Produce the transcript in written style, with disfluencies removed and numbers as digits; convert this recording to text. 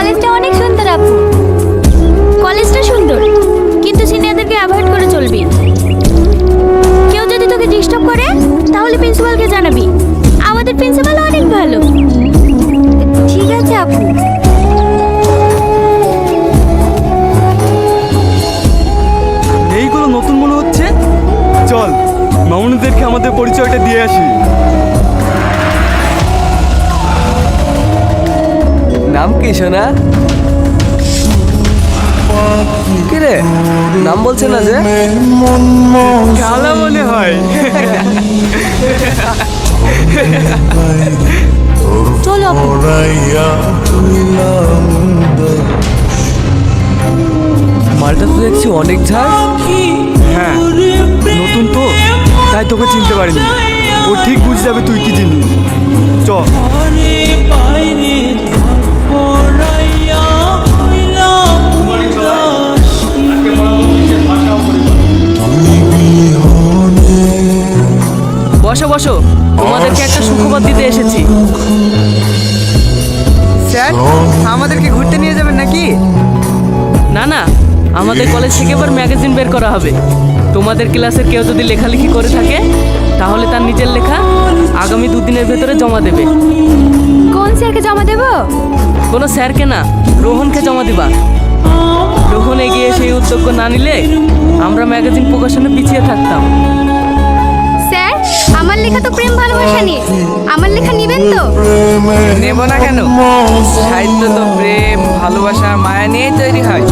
কলেজটা অনেক সুন্দর আপু। কলেজটা সুন্দর, কিন্তু সিনিয়রদেরকে অ্যাভয়েড করে চলবি। কেউ যদি তোকে ডিস্টার্ব করে তাহলে প্রিন্সিপালকে জানাবি। আমাদের প্রিন্সিপাল অনেক ভালো। ঠিক আছে আপু। এইগুলো নতুন মনে হচ্ছে। চল মামুনিদেরকে আমাদের পরিচয়টা দিয়ে আসি। নাম কি সোনা? কিরে নাম বলছে না যে? খেলা মনে হয়। চলো আপু। মালটা তো দেখছি অনেক ঝাড়। হ্যাঁ, নতুন তো তাই তোকে চিনতে পারিনি। ও ঠিক বুঝে যাবে তুই কি জিনিস। চ। বসো বসো, তোমাদেরকে একটা সুখবর দিতে এসেছি। স্যার, আমাদেরকে ঘুরতে নিয়ে যাবেন নাকি? না না, আমাদের কলেজ থেকে এবার ম্যাগাজিন বের করা হবে। তোমাদের ক্লাসের কেউ যদি লেখালেখি করে থাকে তাহলে তার নিজের লেখা আগামী 2 দিনের ভেতরে জমা দেবে। কোন স্যারকে জমা দেব? কোনো স্যারকে না, রোহনকে জমা দিবা। রোহন এগিয়ে সেই উদ্যোগ না নিলে আমরা ম্যাগাজিন প্রকাশনে পিছিয়ে থাকতাম। স্যার, আমার লেখা তো প্রেম ভালোবাসা নিয়ে। আমার লেখা নেবেন তো? নেব না কেন? সাহিত্য তো প্রেম ভালোবাসা মায়া নিয়েই তৈরি হয়।